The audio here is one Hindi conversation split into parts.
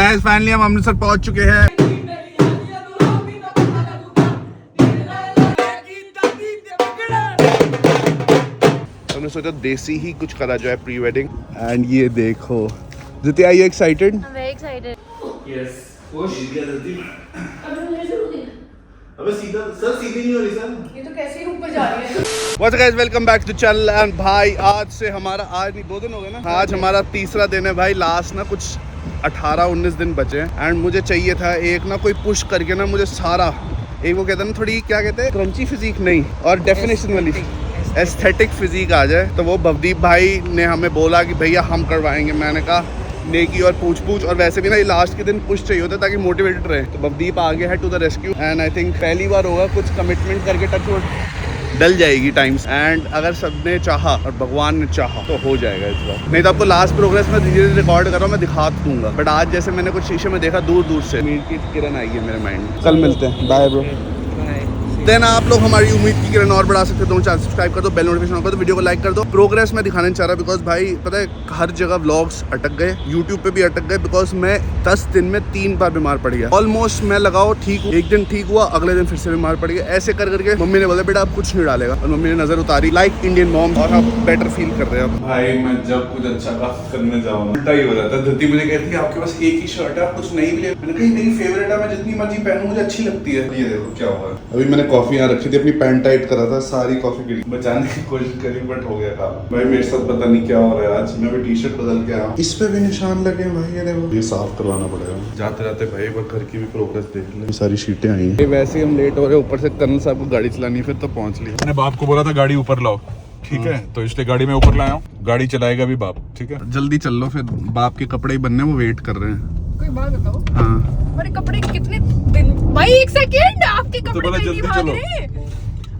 गाइस फाइनली हम अमृतसर पहुंच चुके हैं। हमने सोचा देसी ही कुछ करा जाए प्री वेडिंग। एंड ये देखो Jiti, are you excited? I'm very excited. Yes. अबे सीधा सर, सीधी नहीं हो रही सर। ये तो कैसे ही ऊपर जा रही है। What's up guys, welcome back to channel। And भाई आज से हमारा, आज नहीं 2 दिन हो गए ना, आज हमारा तीसरा दिन है भाई। लास्ट ना कुछ 18-19 दिन बचे हैं एंड मुझे चाहिए था एक ना कोई पुश करके ना मुझे सारा एक वो कहते हैं ना थोड़ी क्या कहते हैं क्रंची फिजिक नहीं और डेफिनेशन वाली एस्थेटिक फिजिक आ जाए। तो वो भवदीप भाई ने हमें बोला कि भैया हम करवाएंगे। मैंने कहा नेकी और पूछ और वैसे भी ना ये लास्ट के दिन पुश चाहिए होता है ताकि मोटिवेटेड रहे। तो भवदीप आ गया है to the rescue and I think पहली बार होगा कुछ कमिटमेंट करके टच डल जाएगी टाइम्स। एंड अगर सबने चाहा और भगवान ने चाहा तो हो जाएगा इस बार। नहीं तो आपको लास्ट प्रोग्रेस में धीरे धीरे रिकॉर्ड कर रहा हूँ, मैं दिखा दूंगा। बट आज जैसे मैंने कुछ शीशे में देखा दूर दूर से मीट की किरण आई है मेरे माइंड में। कल मिलते हैं, बाय ब्रो। देन आप लोग हमारी उम्मीद की किरण और बढ़ा सकते हो। दोनों चैनल सब्सक्राइब कर दो, बेल नोटिफिकेशन ऑन कर दो, वीडियो को लाइक कर दो। प्रोग्रेस में दिखाना चाह रहा बिकॉज भाई पता है हर जगह व्लॉग्स अटक गए, यूट्यूब पे भी अटक गए बिकॉज मैं 10 दिन में 3 बार बीमार पड़ गया। ऑलमोस्ट मैं लगाओ ठीक हूँ, एक दिन ठीक हुआ, अगले दिन फिर से बीमार पड़ गया। ऐसे कर करके मम्मी ने बोला बेटा आप कुछ नहीं डालेगा और मम्मी ने नजर उतारी लाइक इंडियन मॉम और आप बेटर फील कर रहे हैं। भाई मैं जब कुछ अच्छा काम करने जाऊँ उल्टा ही हो जाता है। धरती मुझे कहती है आपके पास एक ही शर्ट है, आप कुछ नहीं भी ले। मैंने कहा मेरी फेवरेट है, मैं जितनी मर्जी पहनूं मुझे अच्छी लगती है। ये देखो क्या हुआ। अभी मैंने कॉफी यहाँ रखी थी, अपनी पैंट टाइट करा था, सारी कॉफी गिरी। बचाने की कोशिश करी बट हो गया काम। भाई मेरे साथ पता नहीं क्या हो रहा है आज। मैं भी टी शर्ट बदल के आया, इस पे भी निशान लगे भाई। ये देखो, ये साफ करवाना पड़ेगा। जाते जाते भाई वो घर की भी प्रोग्रेस देख ले, सारी शीटें आई हैं। वैसे ही हम लेट हो रहे हैं, ऊपर से कर्नल साहब को गाड़ी चलानी फिर तो पहुंच ली। मैंने बाप को बोला था गाड़ी ऊपर लाओ, ठीक है, तो इसलिए गाड़ी में ऊपर लाया हूँ। गाड़ी चलाएगा भी बाप, ठीक है। जल्दी चल लो, फिर बाप के कपड़े ही बनने, वो वेट कर रहे हैं। कोई बात बताओ। हाँ हमारे कपड़े कितने दिन भाई, एक सेकंड, आपके कपड़े बोला कहीं जल्दी नहीं भाग चलो। रहे।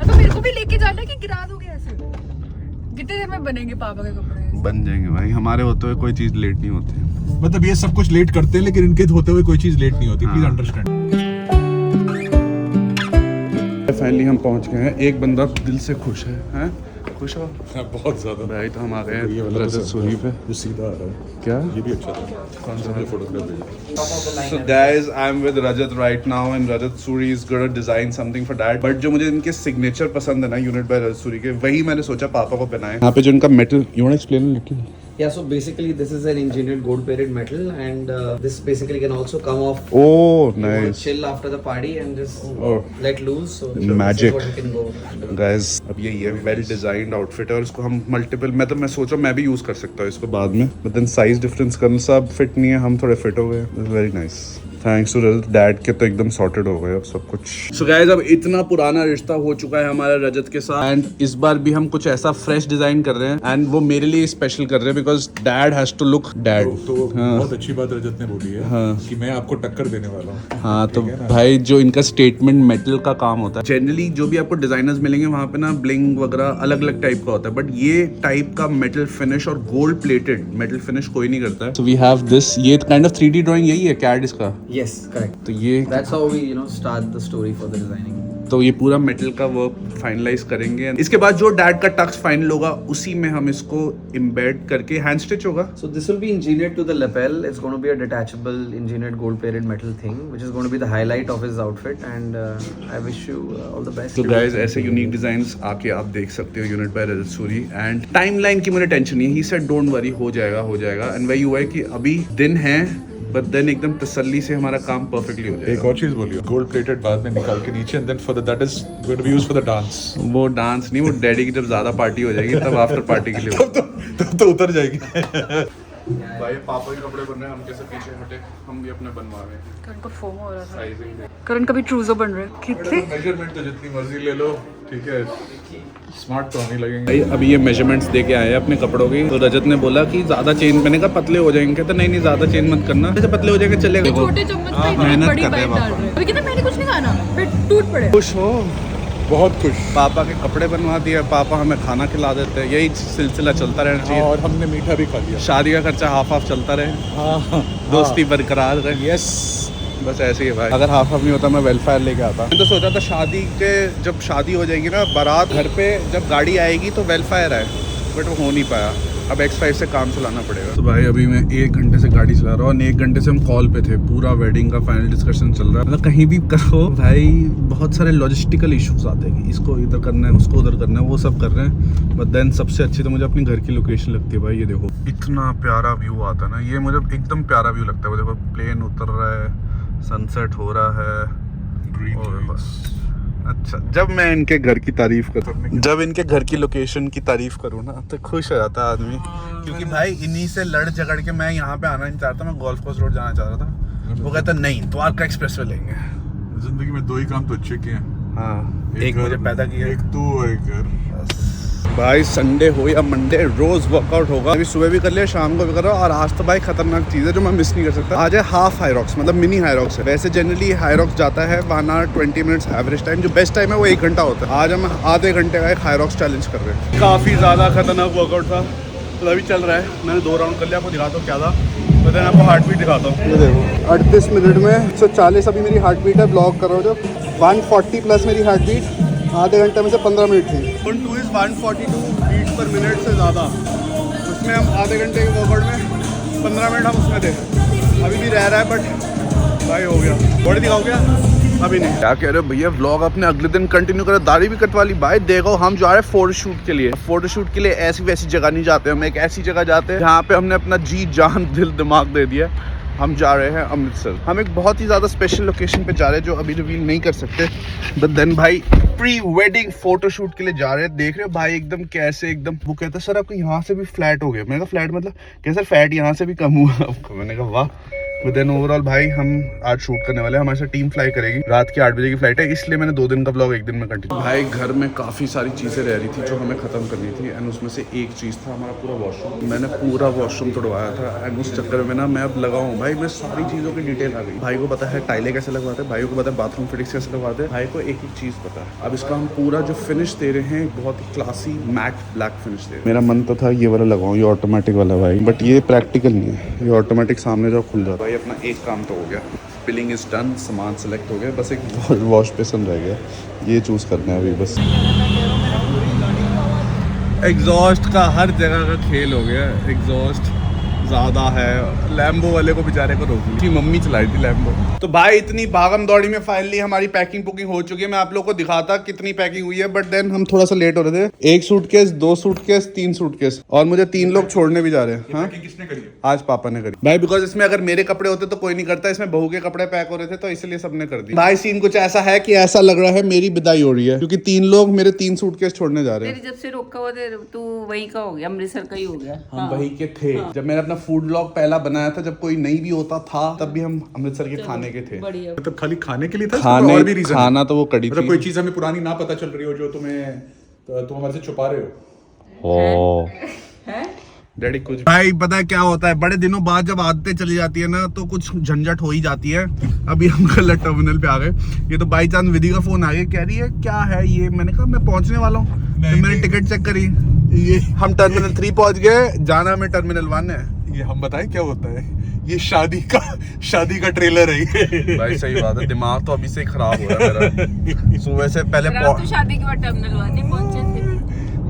तो मेरे को भी लेके जाना है कि गिरा दोगे ऐसे? कितने देर में बनेंगे पापा के कपड़े? बन जाएंगे भाई, हमारे होते हुए कोई चीज लेट नहीं होती। मतलब ये सब कुछ लेट करते हैं लेकिन इनके होते हुए कोई चीज लेट नहीं होती, प्लीज अंडरस्टैंड। फाइनली हम पहुंच गए हैं। एक बंदा दिल से खुश है, हैं? खुश हो? बहुत ज्यादा भाई तो हम आ गए ये हैं वाला रजत सूरी पे। जो सीधा आ रहा है, क्या ये भी अच्छा था। कौन सा photograph? So guys, I'm with Rajat right now and Rajat Suri is gonna design something for that. But जो मुझे इनके सिग्नेचर पसंद है ना यूनिट बाय रजत सूरी के, वही मैंने सोचा पापा को पहनाएं। यहाँ पे जो इनका metal, you wanna explain a little? Yeah, so basically this is an engineered gold plated metal and this basically can also come off. Oh, You want nice. to chill after the party and just Oh. let loose. So Magic. this is what you can go. Guys, अब यही है वेल डिजाइंड आउटफिट है और इसको हम मल्टीपल, मैं सोचा मैं भी यूज कर सकता हूँ इसको बाद में, बट देन साइज डिफरेंस करना सब फिट नहीं है, हम थोड़े फिट हो गए। Very nice, thanks to Rajat. Dad के तो एकदम सॉर्टेड हो गए अब सब कुछ। सो गाइस, अब इतना पुराना रिश्ता हो चुका है हमारा रजत के साथ एंड इस बार भी हम कुछ ऐसा फ्रेश डिजाइन कर रहे हैं एंड वो मेरे लिए स्पेशल कर रहे हैं because dad has to look dad. तो बहुत अच्छी बात रजत ने बोली है कि मैं आपको टक्कर देने वाला हूँ। हाँ तो भाई जो इनका स्टेटमेंट मेटल का काम होता है, जनरली जो भी आपको डिजाइनर्स मिलेंगे वहाँ पे ना ब्लिंग वगैरह अलग अलग टाइप का होता है, बट ये टाइप का मेटल फिनिश और गोल्ड प्लेटेड मेटल फिनिश कोई नहीं करता है। सो वी हैव दिस, ये काइंड ऑफ 3D ड्राइंग यही है कैड इसका। Yes, correct. तो ये That's how we start the story for the designing. तो ये पूरा मेटल का वर्क फाइनलाइज करेंगे। इसके बाद जो डैड का टक्स फाइनल होगा उसी में हम इसको इम्बेड करके हैंड स्टिच होगा। So this will be engineered to the lapel. It's going to be a detachable engineered gold plated metal thing, which is going to be the highlight of his outfit. And I wish you all the best. तो गाइस ऐसे यूनिक डिजाइन्स आके आप देख सकते हो unit by Rajat Suri. And timeline की मुझे टेंशन नहीं है, ही सेड डोंट वरी, हो जाएगा। एंड वही हुआ है कि अभी दिन है बट देन एकदम तसल्ली से हमारा काम परफेक्टली हो जाएगा। एक और चीज बोलियो, गोल्ड प्लेटेड बाद में निकाल के नीचे, and then for that is going to be used for the dance. वो डांस नहीं, वो डैडी की जब ज्यादा पार्टी हो जाएगी तब आफ्टर पार्टी के लिए तब तो उतर जाएगी। भाई पापा के कपड़े बन रहे हैं, हम कैसे पीछे हटे, हम भी अपने बनवा रहे हैं। करण को फोमो हो रहा था। साइजिंग करण कभी ट्रूजो बन रहे हैं कितने। मेजरमेंट तो जितनी मर्जी ले लो, ठीक है, स्मार्ट तो नहीं लगेंगे। भाई अभी ये मेजरमेंट्स दे के आए हैं अपने कपड़ों की। तो रजत ने बोला कि ज्यादा चेंज, मैंने कहा पतले हो जाएंगे, तो नहीं ज्यादा चेंज मत करना, जैसे पतले हो जाएंगे चलेगा। छोटे चम्मच में इतनी मेहनत बड़ी कर रहे हैं बाइट डाल पापा। रहे हैं। अभी कहते मैंने कुछ नहीं खाना, फिर टूट पड़े। खुश हो, बहुत खुश। पापा के कपड़े बनवा दिए, पापा हमें खाना खिला देते हैं, यही सिलसिला चलता रहना चाहिए। और हमने मीठा भी खा लिया। शादी का खर्चा हाफ चलता रहे, हाँ, दोस्ती बरकरार रहे। यस, बस ऐसे ही है भाई। अगर हाफ नहीं होता मैं वेलफेयर लेके आता। मैं तो सोचा था शादी के, जब शादी हो जाएगी ना, बारात घर पे जब गाड़ी आएगी तो वेलफेयर है, बट वो हो नहीं पाया। अब X5 से काम चलाना पड़ेगा। तो भाई अभी मैं 1 घंटे से गाड़ी चला रहा हूँ और 1 घंटे से हम कॉल पे थे, पूरा वेडिंग का फाइनल डिस्कशन चल रहा है। मतलब कहीं भी करो भाई बहुत सारे लॉजिस्टिकल इश्यूज आते हैं कि इसको इधर करना है, उसको उधर करना है, वो सब कर रहे हैं। बट देन सबसे अच्छी तो मुझे अपनी घर की लोकेशन लगती है भाई। ये देखो इतना प्यारा व्यू आता है ना, ये मुझे एकदम प्यारा व्यू लगता है। वो देखो प्लेन उतर रहा है, सनसेट हो रहा है और बस। अच्छा, जब मैं इनके घर की तारीफ करूँ, जब इनके घर की लोकेशन की तारीफ करूँ ना तो खुश हो जाता है आदमी, क्योंकि भाई इन्हीं से लड़ झगड़ के मैं यहाँ पे आना नहीं चाहता, मैं गोल्फ कोर्स रोड जाना चाह रहा था। वो कहता नहीं द्वारका एक्सप्रेस वे लेंगे। जिंदगी में 2 ही काम तो अच्छे किए हैं। हाँ, एक मुझे पैदा किया, एक तू और एक घर। भाई संडे हो या मंडे रोज वर्कआउट होगा। अभी सुबह भी कर लिया, शाम को भी कर रहा हूँ। और आज तो भाई खतरनाक चीज़ है जो मैं मिस नहीं कर सकता। आज है हाफ हाई रॉक्स, मतलब मिनी हाई रॉक्स है। वैसे जनरली हाई रॉक्स जाता है 1 आवर 20 मिनट्स एवरेज टाइम, जो बेस्ट टाइम है वो 1 घंटा होता है। आज हम आधे घंटे का एक हाई रॉक्स चैलेंज कर रहे हैं। काफ़ी ज़्यादा खतरनाक वर्कआउट था, तो अभी चल रहा है। मैंने 2 राउंड कर लिया, आपको दिखाता हूँ क्या था। तो देन आपको हार्ट बीट दिखाता हूँ। ये देखो 38 मिनट में 140 अभी मेरी हार्ट बीट है। ब्लॉक कर रहा हूँ जब 140 प्लस मेरी हार्ट बीट आधे घंटे में से 15 मिनट थी। 1 इज़ 142 बीट पर मिनट से ज़्यादा। उसमें हम आधे घंटे के वर्कआउट में 15 मिनट हम उसमें थे। अभी भी रह रहा है बट भाई हो गया। बॉडी दिखाओ क्या? अभी नहीं। क्या कह रहे हो भैया, व्लॉग अपने अगले दिन कंटिन्यू करो। दाढ़ी भी कटवा ली भाई। देखो हम जा रहे हैं फोटोशूट के लिए। फोटोशूट के लिए ऐसी वैसी जगह नहीं जाते, हम एक ऐसी जगह जाते हैं जहाँ पे हमने अपना जी जान दिल दिमाग दे दिया। हम जा रहे हैं अमृतसर। हम एक बहुत ही ज़्यादा स्पेशल लोकेशन पे जा रहे हैं जो अभी रिवील नहीं कर सकते। बट देन भाई प्री वेडिंग फोटोशूट के लिए जा रहे हैं। देख रहे हो भाई एकदम कैसे, एकदम वो कहता है सर आपको यहाँ से भी फ्लैट हो गया। मैंने कहा फ्लैट मतलब कैसे, फैट यहाँ से भी कम हुआ आपको। मैंने कहा वाह। तो देन ओवरऑल भाई हम आज शूट करने वाले हैं। हमारे साथ टीम फ्लाई करेगी। रात के 8 बजे की फ्लाइट है, इसलिए मैंने 2 दिन का ब्लॉग 1 दिन में कंटिन्यू। भाई घर में काफ़ी सारी चीज़ें रह रही थी जो हमें ख़त्म करनी थी, एंड उसमें से एक चीज़ था हमारा पूरा वॉशरूम। मैंने पूरा वॉशरूम तोड़वाया था, एंड उस चक्कर में ना मैं अब लगाऊँ भाई, मैं सारी चीज़ों की डिटेल आ गई। भाई को पता है टाइलें कैसे लगवाते हैं, भाई को पता है बाथरूम फिटिंग्स कैसे लगवाते हैं, भाई को एक एक चीज़ पता है। अब इसका हम पूरा जो फिनिश दे रहे हैं बहुत ही क्लासी मैट ब्लैक फिनिश दे रहे हैं। मेरा मन तो था ये वाला लगाऊँ, ये ऑटोमेटिक वाला भाई, बट ये प्रैक्टिकल नहीं है। ये ऑटोमेटिक सामने जो खुल जाता है। भाई अपना एक काम हो गया, फिलिंग इज डन, सामान सेलेक्ट हो गया, बस एक वॉश बेसिन रह गया। ये चूज करना है अभी बस। एग्जॉस्ट का हर जगह का खेल हो गया। एग्जॉस्ट ज़्यादा है। लैम्बो वाले को बेचारे को रोक ली, मम्मी चलाई थी लैम्बो। तो भाई इतनी भागम दौड़ी में फाइनली हमारी पैकिंग पुकिंग हो चुकी है। मैं आप लोग को दिखाता कितनी पैकिंग हुई है, बट देन हम थोड़ा सा लेट हो रहे थे। 1 सूटकेस, 2 सूटकेस, 3 सूटकेस, और मुझे 3 लोग छोड़ने भी जा रहे हैं। हाँ किसने करी? आज पापा ने करी भाई, बिकॉज इसमें अगर मेरे कपड़े होते तो कोई नहीं करता। इसमें बहू के कपड़े पैक हो रहे थे तो इसलिए सबने कर दी। भाई सीन कुछ ऐसा है कि ऐसा लग रहा है मेरी विदाई हो रही है, क्योंकि 3 लोग मेरे 3 सूटकेस छोड़ने जा रहे हैं। जब से रोका हुआ तू वहीं का हो गया, अमृतसर का ही हो गया। हम वहीं के थे। जब मैंने अपना फूड ब्लॉग पहला बनाया था, जब कोई नहीं भी होता था, तब भी हम अमृतसर के खाने के थे। बढ़िया। मतलब खाली खाने के लिए था? खाने, और भी रीजन? खाना तो वो कड़ी मतलब थी। कोई चीज हमें पुरानी ना पता चल रही हो जो तुम हमारे से छुपा रहे हो? डैडी कुछ भाई पता है क्या होता है, बड़े दिनों बाद जब आदतें चली जाती है ना तो कुछ झंझट हो ही जाती है। अभी हम गलत टर्मिनल पे आ गए। ये तो बाई चांस विधि का फोन आ गया, कह रही है क्या है ये। मैंने कहा मैं पहुंचने वाला हूँ। तो मैंने टिकट चेक करी, ये हम टर्मिनल 3 पहुंच गए, जाना में टर्मिनल 1 है। ये हम बताएं क्या होता है? ये शादी का ट्रेलर है। भाई सही बात है, दिमाग तो अभी से ही खराब हो रहा है मेरा। सुबह से पहले तो शादी के बाद टर्मिनल 1 नहीं पहुंचे थे।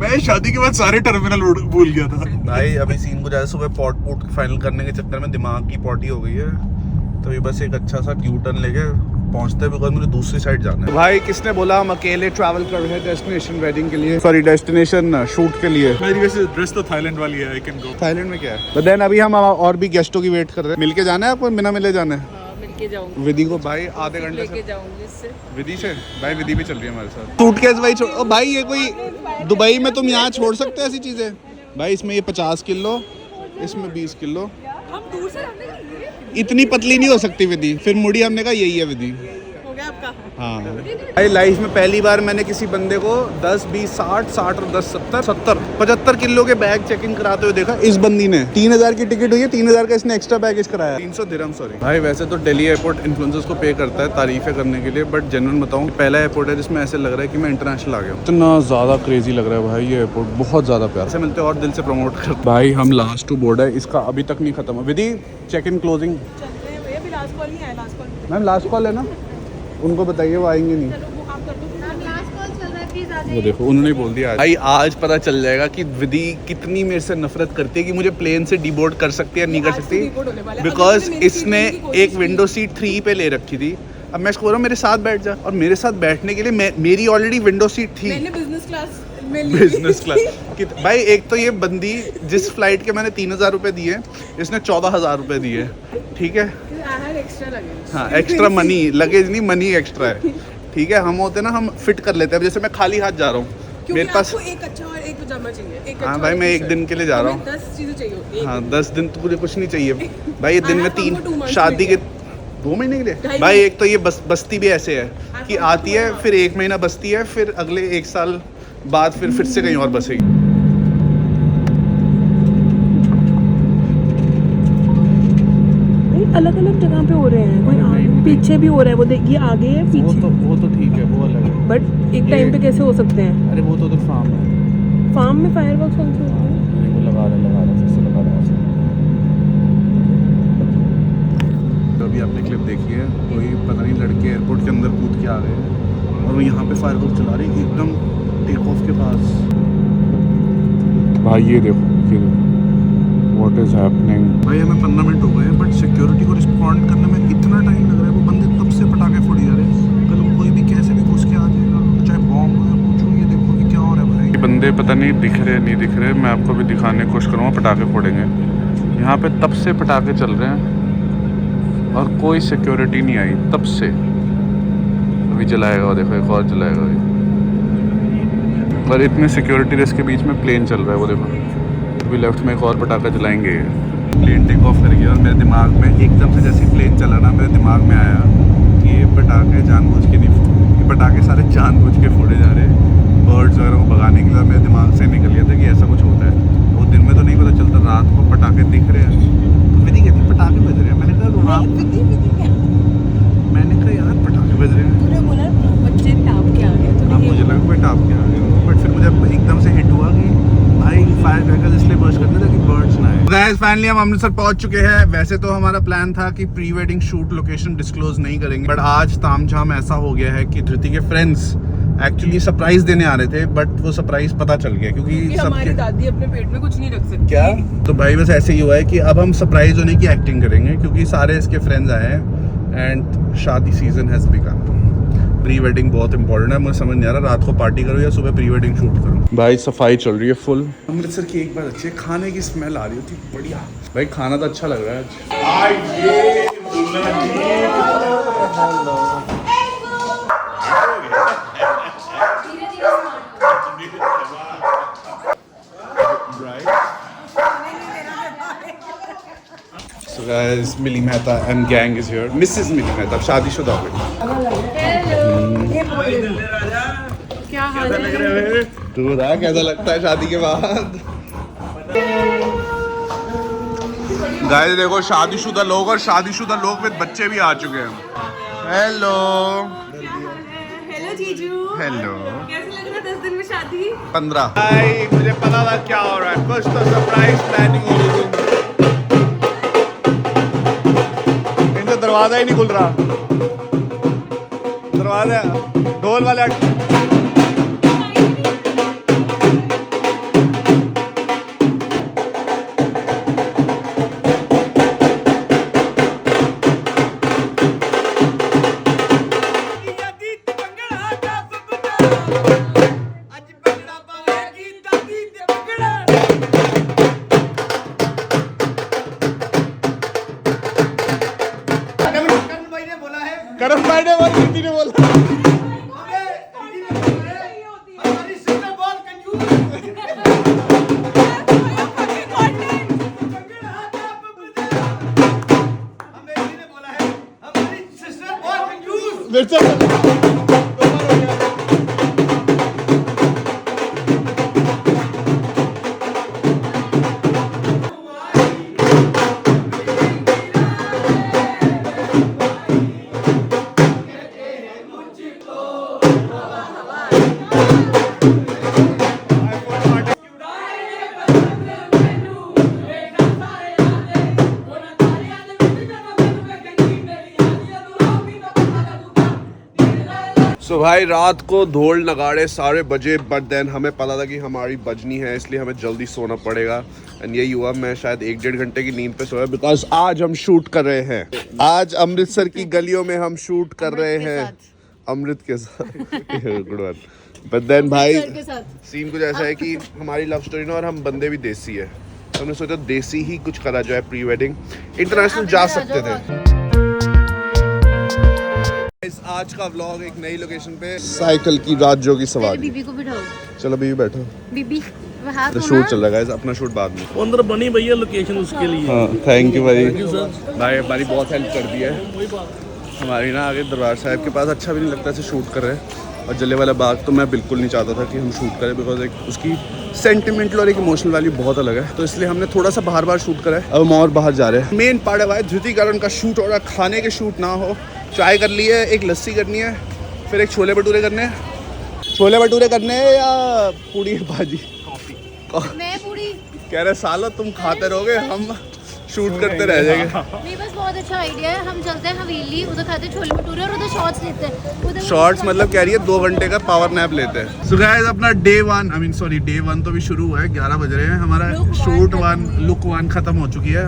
मैं शादी के बाद सारे टर्मिनल भूल गया था भाई। अभी सीन को जैसे सुबह पोर्ट फाइनल करने के चक्कर में दिमाग की पॉटी हो गई है, तो ये बस एक अच्छा सा क्यू टर्न लेके पहुंचते हैं, बिकॉज मुझे दूसरी साइड जाना है। तो भाई किसने बोला हम अकेले ट्रैवल कर रहे हैं डेस्टिनेशन वेडिंग के लिए, सॉरी डेस्टिनेशन शूट के लिए। मेरी वैसे ड्रेस तो थाईलैंड वाली है, आई कैन गो। थाईलैंड में क्या है? तो देन अभी हम और भी गेस्टों की वेट कर रहे हैं। मिलके जाना है आपको, बिना मिले जाना है? मिलके जाऊंगी, विधि को भाई आधे घंटे लेके से जाऊंगी इससे। विधि से भाई, विधि भी चल रही है हमारे साथ। सूटकेस भाई छोड़। ओ भाई ये कोई दुबई में तुम यहाँ छोड़ सकते हो ऐसी चीजें? भाई इसमें ये 50 किलो, इसमें 20 किलो। हम दूर से रहते हैं। इतनी पतली नहीं हो सकती विधि। फिर मुड़ी हमने कहा यही है विधि। हो गया आपका? हाँ भाई लाइफ में पहली बार मैंने किसी बंदे को 10, 20, 60 और 10, 70, 75 किलो के बैग चेक इन कराते हुए देखा। इस बंदी ने 3000 की टिकट हुई है, 3000 का इसने एक्स्ट्रा बैगेज कराया। 300 दिरहम सॉरी। भाई वैसे तो दिल्ली एयरपोर्ट इन्फ्लुएंसर्स को पे करता है तारीफें करने के लिए, बट जेन्युइन बताऊं पहला एयरपोर्ट है जिसमें ऐसे लग रहा है कि मैं इंटरनेशनल आ गया हूं। इतना ज्यादा क्रेजी लग रहा है भाई ये एयरपोर्ट, बहुत ज्यादा प्यार से मिलते और दिल से प्रमोट करते। भाई हम लास्ट टू बोर्ड है, इसका अभी तक नहीं खत्म है। Vidhi check in closing. Last call नहीं आया, last call. Ma'am last call है ना, उनको बताइए वो आएंगे नहीं। चलो वो आप कर दो। लास्ट कॉल चल रहा है, प्लीज आ वो जाइए। देखो उन्होंने बोल दिया भाई आज पता चल जाएगा कि विधि कितनी मेरे से नफरत करती है कि मुझे प्लेन से डिबोर्ड कर सकती है नहीं कर सकती, बिकॉज इसने एक विंडो सीट 3 पे ले रखी थी। अब मैं इसको बोल रहा हूँ मेरे साथ बैठ जा, और मेरे साथ बैठने के लिए मेरी ऑलरेडी विंडो सीट थी। मैंने बिजनेस क्लास में ली। बिजनेस क्लास भाई, एक तो ये बंदी जिस फ्लाइट के मैंने 3,000 रुपये दिए, इसने 14,000 रुपये दिए, ठीक है। Extra luggage. हाँ एक्स्ट्रा मनी, लगेज नहीं मनी एक्स्ट्रा है, ठीक है। हम होते ना, हम फिट कर लेते हैं। अब जैसे मैं खाली हाथ जा रहा हूँ, मेरे पास एक अच्छा और एक पजामा चाहिए, एक हाँ भाई मैं एक दिन के लिए जा रहा हूँ। 10 चीजें चाहिए होती है। हाँ 10 दिन तो मुझे कुछ नहीं चाहिए भाई, ये दिन में 3 शादी के 2 महीने के लिए 2.5 भाई। एक तो ये बस्ती भी ऐसे है कि आती है, फिर 1 महीना बसती है, फिर अगले 1 साल बाद फिर से कहीं और बसेगी। अलग अलग जगह पे हो रहे हैं, कोई आगे पीछे भी हो रहा है, वो देखिए आगे है पीछे। वो तो ठीक है, वो अलग है। बट एक टाइम पे कैसे हो सकते हैं? अरे वो तो उधर फार्म है, फार्म में फायरवर्क्स कौन से होते हैं? वो लगा रहा फिर से लगा रहा है। तो अभी आपने क्लिप देखी है, कोई पता नहीं लड़के एयरपोर्ट के अंदर कूद के आ गए हैं और वो यहाँ पे फायरवर्क चला रहे हैं एकदम टेक ऑफ के पास। भाई ये देखो व्हाट इज हैपनिंग। भाई हमें 15 मिनट हो गए हैं, बट सिक्योरिटी को रिस्पॉन्ड करने में इतना टाइम लग रहा है। वो बंदे तब से पटाखे फोड़ी जा रहे हैं, कल कोई भी कैसे भी घुस के आ जाएगा, चाहे बॉम्ब हो या कुछ हो। ये देखो कि क्या हो रहा है भाई। ये बंदे पता नहीं दिख रहे नहीं दिख रहे, मैं आपको भी दिखाने की कोशिश करूँगा। पटाखे फोड़ेंगे यहाँ पे, तब से पटाखे चल रहे हैं और कोई सिक्योरिटी नहीं आई तब से। अभी जलाएगा वो, देखो एक और जलाएगा अभी। और इतने सिक्योरिटी रिस्क के बीच में प्लेन चल रहा है, वो देखो। अभी लेफ्ट में एक और पटाखा जलाएंगे। प्लेन टेक ऑफ कर गया और मेरे दिमाग में एकदम से जैसे प्लेन चला ना, मेरे दिमाग में आया कि ये पटाखे जानबूझ के नहीं, ये पटाखे सारे जानबूझ के फोड़े जा रहे हैं बर्ड्स वगैरह को भगाने के लिए। मेरे दिमाग से निकल गया था कि ऐसा कुछ होता है। वो दिन में तो नहीं पता चलता, रात को पटाखे दिख रहे हैं तो विधि कहती पटाखे बज रहे हैं। मैंने कहा यार पटाखे बज रहे हैं। तूने बोला बच्चे टाप के आ गए, हाँ मुझे लगा कोई टाप के आ गया, बट फिर मुझे एकदम से हिट हुआ कि भाई फायर क्रैकर्स इसलिए बर्स्ट करते थे कि बर्ड्स ना आए। गाइस फाइनली हम अमृतसर पहुंच चुके हैं। वैसे तो हमारा प्लान था कि pre wedding shoot location disclose नहीं करेंगे, बट आज तामझाम ऐसा हो गया है कि धृति के फ्रेंड्स एक्चुअली सरप्राइज देने आ रहे थे, बट वो सरप्राइज पता चल गया क्योंकि हमारी दादी अपने पेट में कुछ नहीं रख सकती। क्या तो भाई बस ऐसे ही हुआ है कि अब हम सरप्राइज होने की एक्टिंग करेंगे क्योंकि सारे इसके फ्रेंड्स आए हैं एंड शादी season has begin. Pre wedding बहुत इंपॉर्टेंट है, मुझे समझ नहीं आ रहा रात को पार्टी करूँ या सुबह प्री वेडिंग शूट करूँ। भाई सफाई चल रही है फुल। अमृतसर की एक बात अच्छी है, खाने की स्मेल आ रही होती बढ़िया। भाई खाना तो अच्छा लग रहा है आज। So guys, milli Mehta and gang is here. Mrs. मिली मेहता, शादीशुदा हो गई। क्या हाल है? तू बता कैसा लगता है शादी के बाद? गाइस देखो शादीशुदा लोग और शादीशुदा लोग में बच्चे भी आ चुके हैं। हेलो हेलो जीजू, हेलो। कैसे लग रहा है 10 दिन में शादी? 15। भाई मुझे पता था क्या हो रहा है, कुछ तो सरप्राइज प्लानिंग हो रही थी। इनसे दरवाजा ही नहीं खुल रहा, दरवाजा ढोल वाले करम भाई ने बोला, दीदी ने बोला। सो भाई रात को ढोल नगाड़े सारे बजे, बट देन हमें पता था कि हमारी बजनी है, इसलिए हमें जल्दी सोना पड़ेगा। एंड यही हुआ, मैं शायद 1-1.5 घंटे की नींद पे सोया, बिकॉज आज हम शूट कर रहे हैं। आज अमृतसर की गलियों में हम शूट कर रहे हैं अमृत के साथ। Good one. बट देन भाई सीन कुछ ऐसा है कि हमारी लव स्टोरी ना, और हम बंदे भी देसी है, तो हमने सोचा देसी ही कुछ करा जाए प्री वेडिंग। इंटरनेशनल जा सकते थे। आज का व्लॉग एक नई लोकेशन पे, साइकिल की राज्यों की सवारी। बीबी को बिठाओ। चलो बीबी बैठो। बीबी हाथ तो शूट चल रहा है, अपना शूट बाद में। अंदर बनी भैया लोकेशन उसके लिए। हाँ थैंक यू भाई। भाई हमारी बहुत हेल्प कर दी है हमारी ना। आगे दरबार साहिब के पास अच्छा भी नहीं लगता ऐसे शूट कर रहे हैं, और जलियांवाला बाग तो मैं बिल्कुल नहीं चाहता था कि हम शूट करें, बिकॉज एक उसकी सेंटिमेंटल और एक इमोशनल वैल्यू बहुत अलग है, तो इसलिए हमने थोड़ा सा बाहर शूट करा है। अब हम और बाहर जा रहे हैं। मेन पार्ट है भाई धृतिकरण का शूट हो रहा है, खाने के शूट ना हो। चाय कर ली है, एक लस्सी करनी है, फिर एक छोले भटूरे करने हैं। छोले भटूरे करने हैं या पूड़ी भाजी? मैं पूरी कह रहे साला तुम खाते रहोगे, हम शूट करते रह जाएंगे। नहीं बस बहुत अच्छा आइडिया है। हम चलते हैं हवेली, उधर खाते हैं छोले भटूरे और उधर शॉर्ट्स लेते हैं। शॉर्ट्स मतलब कह रही है 2 घंटे का पावर नैप लेते हैं। सो गाइस अपना डे 1 तो भी शुरू हुआ है, 11 बज रहे हैं। हमारा शूट 1 लुक 1 खत्म हो चुकी है,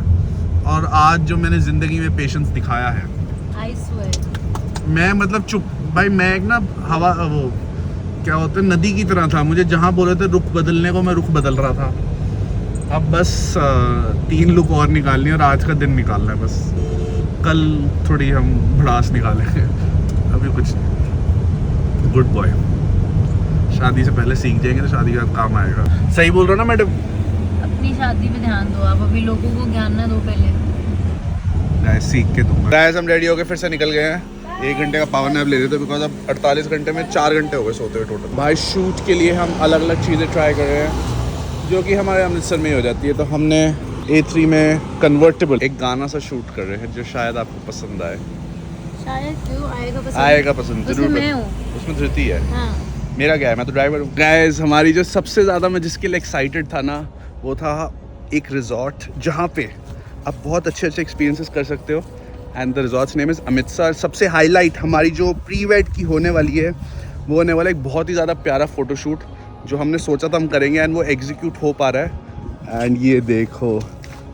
और आज जो मैंने जिंदगी में पेशेंस दिखाया है, आई स्वेयर मैं मतलब चुप भाई, मैं एक ना हवा वो क्या होता है नदी की तरह था। मुझे जहाँ बोले थे रुख बदलने को, मैं रुख बदल रहा था। अब बस 3 लुक और निकालनी है और आज का दिन निकालना है बस। कल थोड़ी हम भड़ास निकालेंगे, अभी कुछ गुड बॉय। शादी से पहले सीख जाएंगे तो शादी के बाद काम आएगा। सही बोल रहा हूँ ना मैडम? अपनी शादी पे ध्यान दो आप, अभी लोगों को ज्ञान ना दो पहले। गाइस सीख के दूंगा। गाइस हम रेडी होके फिर से निकल गए हैं। 1 घंटे का पावर नैप ले रहे थे, बिकॉज अब 48 घंटे में 4 घंटे हो गए सोते हुए टोटल। भाई शूट के लिए हम अलग अलग चीज़ें ट्राई कर रहे हैं, जो कि हमारे अमृतसर में ही हो जाती है। तो हमने A3 में कन्वर्टेबल एक गाना सा शूट कर रहे हैं, जो शायद आपको पसंद आए। शायद क्यों आएगा पसंद जरूर। मैं हूँ। उसमें धृति है। हाँ। मेरा क्या है, मैं तो ड्राइवर हूँ। गाइस हमारी जो सबसे ज़्यादा मैं जिसके लिए एक्साइटेड था ना, वो था एक रिजॉर्ट जहाँ पे आप बहुत अच्छे एक्सपीरियंसेस कर सकते हो। And the resorts name is Amritsar. सबसे हाईलाइट हमारी जो प्री वेड की होने वाली है, वो होने वाला एक बहुत ही ज़्यादा प्यारा फोटोशूट, जो हमने सोचा था हम करेंगे, एंड वो एग्जीक्यूट हो पा रहा है। एंड ये देखो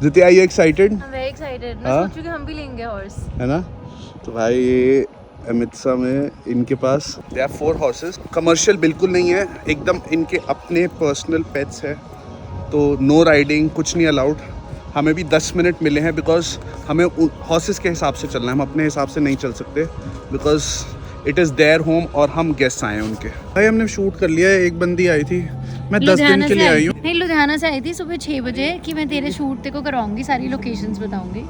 जितने, are you excited? I'm very excited। मैं सोचू कि हम भी लेंगे हॉर्स, है ना? तो भाई ये अमृतसर में इनके पास दे आर 4 हॉर्सेस। कमर्शियल बिल्कुल नहीं है, एकदम इनके अपने पर्सनल पेट्स है, तो नो राइडिंग, कुछ नहीं अलाउड। हमें भी 10 मिनट मिले हैं, बिकॉज हमें हॉर्सेस के हिसाब से चलना है, हम अपने हिसाब से नहीं चल सकते, because it is their home और हम गेस्ट आए हैं उनके। भाई हमने शूट कर लिया है। एक बंदी आई थी, मैं 10 दिन के लिए आई हूँ। नहीं लुधियाना से आई थी सुबह 6 बजे कि मैं तेरे शूट तेरे को कराऊंगी, सारी लोकेशंस बताऊंगी।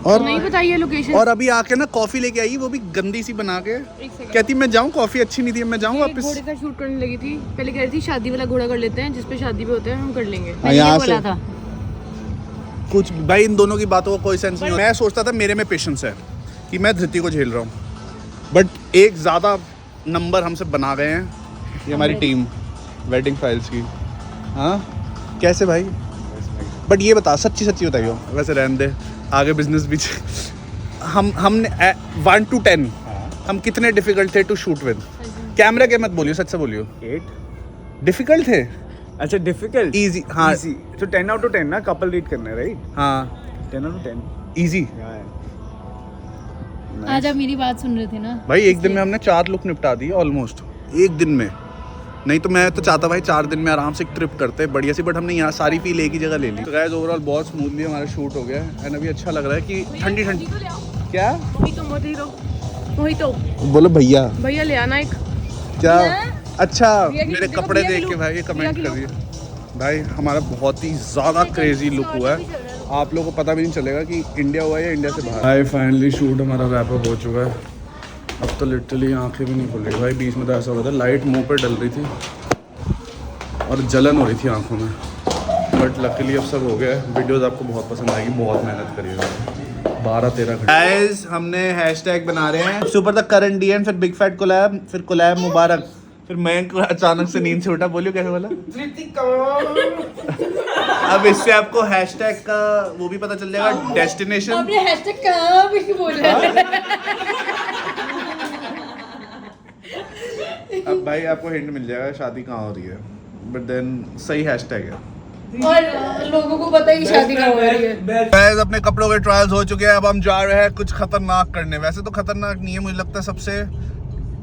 और नहीं बताइए लोकेशन। और अभी आके ना कॉफी लेके आई, वो भी गंदी सी बना के, कहती मैं जाऊँ, कॉफी अच्छी नहीं थी, मैं जाऊँ वापस। घोड़े का शूट करने लगी थी, पहले कह रही थी शादी वाला घोड़ा कर लेते हैं, जिसपे शादी पे होते हैं हम कर लेंगे। हाँ, यहाँ बोला से था कुछ भाई इन दोनों की बातों का कोई सेंस नहीं। मैं सोचता था मेरे में पेशेंस है कि मैं धृति को झेल रहा हूँ, बट एक ज़्यादा नंबर हमसे बना गए हैं ये हमारी टीम वेडिंग फाइल्स की। हाँ कैसे भाई? बट ये बता, सच्ची सच्ची बताइयो, वैसे रहने दे, आगे बिजनेस भी हमने 1 to 10 हम कितने डिफिकल्ट थे टू शूट विद? कैमरा के मत बोलियो, सच से बोलियो। 8 डिफिकल्ट थे? अच्छा डिफिकल्ट इजी। हाँ इजी, तो 10 out of 10 ना, कपल डेट करना है राइट? हाँ 10 out of 10 इजी। आज आप मेरी बात सुन रहे थे ना भाई एक दिन में हमने 4 लुक निपटा दी ऑलमोस्ट, एक दिन में। नहीं तो मैं तो चाहता भाई 4 दिन में आराम से एक ट्रिप करते बढ़िया सी, बट हमने यहाँ सारी फील एक ही जगह ले ली। तो गाइस ओवरऑल बहुत स्मूथली हमारा शूट हो गया है, एंड अभी अच्छा लग रहा है कि ठंडी ठंडी। क्या वही तो बोलो भैया? भैया ले आना एक। क्या? अच्छा भैया की- मेरे देखो कपड़े भैया की देख के look, भाई ये भैया कमेंट की कर look। दिए। भाई हमारा बहुत ही ज़्यादा क्रेजी लुक हुआ है, आप लोगों को पता भी नहीं चलेगा कि इंडिया हुआ है या इंडिया से बाहर। भाई फाइनली शूट हमारा रैप अप हो चुका है। अब तो लिटरली आंखें भी नहीं खुल रही भाई। बीच में तो ऐसा हो रहा था लाइट मुंह पे डल रही थी और जलन हो रही थी आंखों में, बट लकीली अब सब हो गया है। वीडियोस आपको बहुत पसंद आएगी, बहुत मेहनत करिएगा। 12-13 घंटे। गाइस हमने हैशटैग बना रहे हैं, सुपर द करंट डीएन, फिर बिग फैट कोलैब, फिर कोलैब मुबारक, फिर मयंक अचानक से नींद से उठा। बोलियो कैसे बोला? अब इससे आपको हैशटैग का वो भी पता चल जाएगा, डेस्टिनेशन। आपने हैशटैग कहाँ भी बोला है? अब भाई आपको हिंट मिल जाएगा शादी कहाँ हो रही है, बट देन सही हैशटैग है। और लोगों को पता है कि शादी कहाँ हो रही है। गाइस अपने कपड़ों के ट्रायल्स हो चुके हैं, अब हम जा रहे हैं कुछ खतरनाक करने। वैसे तो खतरनाक नहीं है, मुझे लगता है सबसे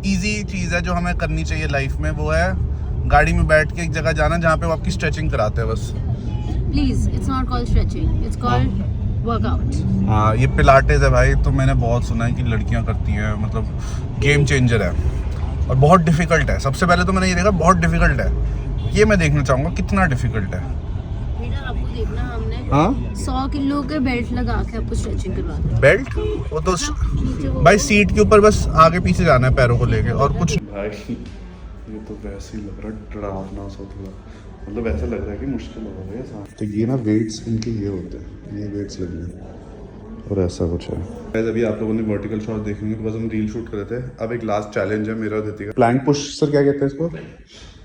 इजी चीज़ है जो हमें करनी चाहिए लाइफ में, वो है गाड़ी में बैठ के एक जगह जाना जहाँ पे वो आपकी स्ट्रेचिंग कराते हैं बस। Please, it's not called stretching. It's called workout. हाँ ये पिलाटेस है भाई, तो मैंने बहुत सुना है कि लड़कियाँ करती हैं, मतलब गेम चेंजर है और बहुत डिफिकल्ट है। सबसे पहले तो मैंने ये देखा बहुत डिफिकल्ट है, ये मैं देखना चाहूँगा कितना डिफिकल्ट है। बेटा आपको देखना, हमने हाँ 100 किलो के बेल्ट लगा के आपको स्ट्रेचिंग करवाते हैं। बेल्ट वो तो भाई सीट के ऊपर बस आगे पीछे जाना है पैरों को लेके और कुछ। भाई ये तो वैसे ही लग रहा है डरावना सा थोड़ा, मतलब ऐसा लग रहा है कि मुश्किल हो रहा है सांस। तो ये ना वेट्स इनके ये होते हैं, ये वेट्स लगे हैं और ऐसा कुछ है। गाइस अभी आप लोगों ने वर्टिकल शॉट देखेंगे बिकॉज हम रील शूट कर रहे थे। अब एक लास्ट चैलेंज है मेरा देती का, प्लैंक पुश। सर क्या कहते हैं इसको?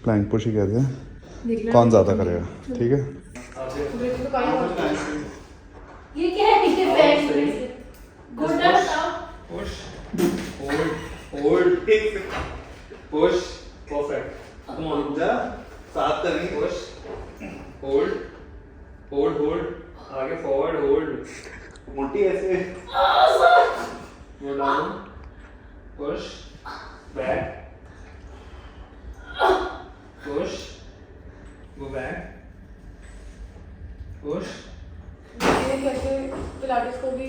प्लैंक पुश ही कहते हैं। कौन ज़्यादा करेगा, ठीक है? ये क्या है? ये बैग घोटा बताओ। Push, hold, push, perfect. Come on, साथ करनी, push, hold, आगे forward, hold. मोटी ऐसे. Go down, push, back, push, go back, push. मैंने कैसे पिलाटेस को भी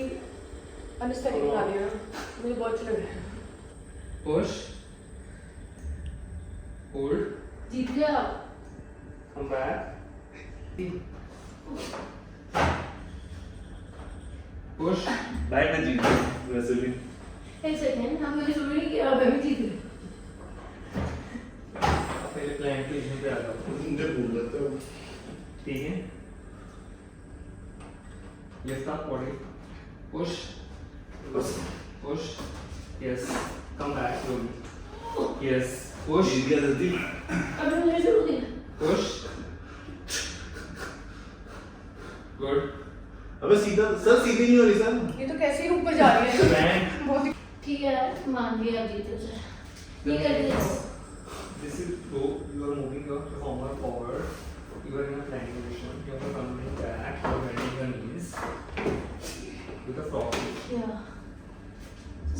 अनस्थेटिक बना दिया, मुझे बहुत अच्छा लग रहा है। Push, hold, जीत गया। come back, push. भाई मैं जीत गया वैसे भी। एक सेकंड, हम मैंने शुरू नहीं किया, मैं भी जीत गई। पहले प्लान पोजीशन पे आ जाओ। मुझे भूल जाता है। ठीक है। Lift up body. Push. Push. Yes. Come back slowly. Yes. Push. अभी मैंने शुरू किया। Push. Good. अबे सीधा सर, सीधी नहीं हो रही सर। ये तो कैसे ही ऊपर जा रही है। Stand. बहुत ही ठीक है, मान लिया आप जीते सर। ये कर दिया। This is low. You are moving your performer forward. You are in a plank position. You are coming back. You are bending your knees. With a frog. या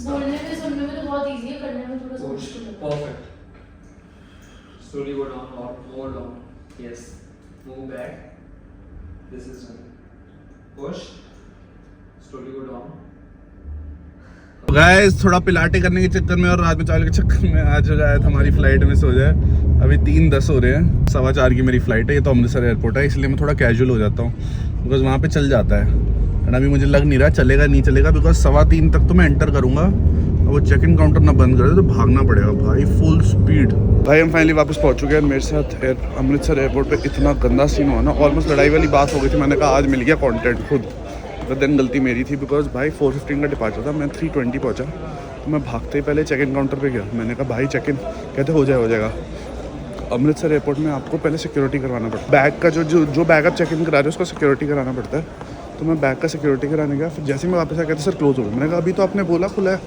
बोलने में सुनने में तो बहुत इजी है, करने में थोड़ा सा Push. मुश्किल है। Perfect. Slowly go down or more down. Yes. Move back. This is done. Push. Slowly go down. Guys थोड़ा पिलाटे करने के चक्कर में और रात में चावल के चक्कर में आज शायद हमारी फ्लाइट मिस हो जाए। अभी 3:10 हो रहे हैं, 4:15 की मेरी फ़्लाइट है। ये तो अमृतसर एयरपोर्ट है, इसलिए मैं थोड़ा कैजुअल हो जाता हूँ बिकॉज वहाँ पे चल जाता है। एंड अभी मुझे लग नहीं रहा चलेगा नहीं चलेगा बिकॉज 3:15 तक तो मैं एंटर करूँगा और वो चेक इन काउंटर ना बंद कर दे तो भागना पड़ेगा भाई फुल स्पीड। भाई हम फाइनली वापस पहुँच चुके हैं। मेरे साथ अमृतसर एयरपोर्ट पर इतना गंदा सीन हुआ ना, ऑलमोस्ट लड़ाई वाली बात हो गई थी। मैंने कहा आज मिल गया कॉन्टेंट खुद, बट देन गलती मेरी थी बिकॉज भाई 4:15 का डिपार्चर था, मैं 3:20 पहुँचा। तो मैं भागते ही पहले चेक इन काउंटर पे गया। मैंने कहा भाई चेक इन, कहते हो जाएगा। अमृतसर एयरपोर्ट में आपको पहले सिक्योरिटी करवाना पड़ता है। बैग का जो बैग आप चेक इन करा रहे हो उसका सिक्योरिटी कराना पड़ता है। तो मैं बैग का सिक्योरिटी कराने गया, फिर जैसे ही मैं वापस आया कहते सर क्लोज हो गया। मैंने कहा अभी तो आपने बोला खुला है।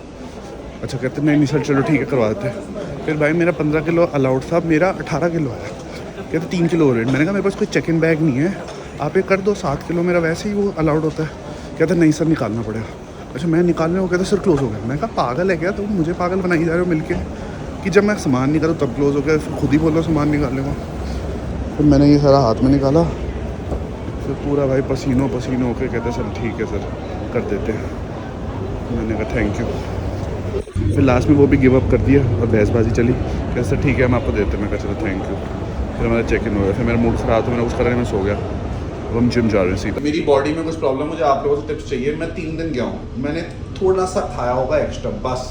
अच्छा कहते नहीं सर चलो ठीक है करवा देते हैं। फिर भाई मेरा 15 किलो अलाउड था, मेरा 18 किलो आया। कहते 3 किलो रेट। मैंने कहा मेरे पास कोई चेक इन बैग नहीं है, आप ये कर दो 7 किलो, मेरा वैसे ही वो अलाउड होता है। कहते नहीं सर निकालना पड़ेगा। अच्छा मैं निकालने को कहते सर क्लोज हो गया। मैंने कहा पागल है क्या तुम, मुझे पागल बनाई जा रहे हो मिलके कि जब मैं सामान निकालूँ तब क्लोज हो गया, फिर खुद ही बोलो सामान निकालने को। फिर मैंने ये सारा हाथ में निकाला, फिर पूरा भाई पसीनों होकर कहते सर ठीक है सर कर देते हैं। मैंने कहा थैंक यू। फिर लास्ट में वो भी गिव अप कर दिया और बहसबाजी चली। कहते सर ठीक है हम आपको देते हैं। मैं कहा चलो थैंक यू। फिर हमारा चेक इन हो गया। फिर मेरा मूड खराब था, मैंने कुछ करने में सो गया। अब हम जिम जा रहे हैं सीधा। मेरी बॉडी में कुछ प्रॉब्लम, मुझे आप लोगों से टिप्स चाहिए। मैं 3 दिन गया हूँ, मैंने थोड़ा सा खाया होगा एक्स्ट्रा बस।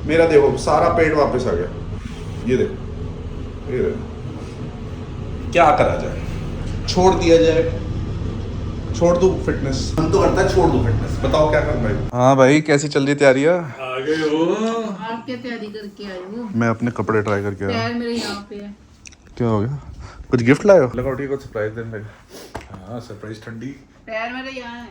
मेरा देखो सारा पेट वापस आ गया। ये देखो क्या करा जाए, छोड़ दिया जाए, छोड़ दूँ फिटनेस? मन तो करता है छोड़ दूँ फिटनेस, बताओ क्या करना है। हाँ भाई कैसी चल रही तैयारियाँ? आ गए हो? आप क्या तैयारी करके आए हो? मैं अपने कपड़े ट्राई करके आया। पैर मेरे यहाँ पे है। क्या हो गया? कुछ गिफ्ट लाए हो? लगा उठी कुछ सरप्राइज देने लगे। हाँ सरप्राइज ठंडी। पैर मेरे यहाँ है।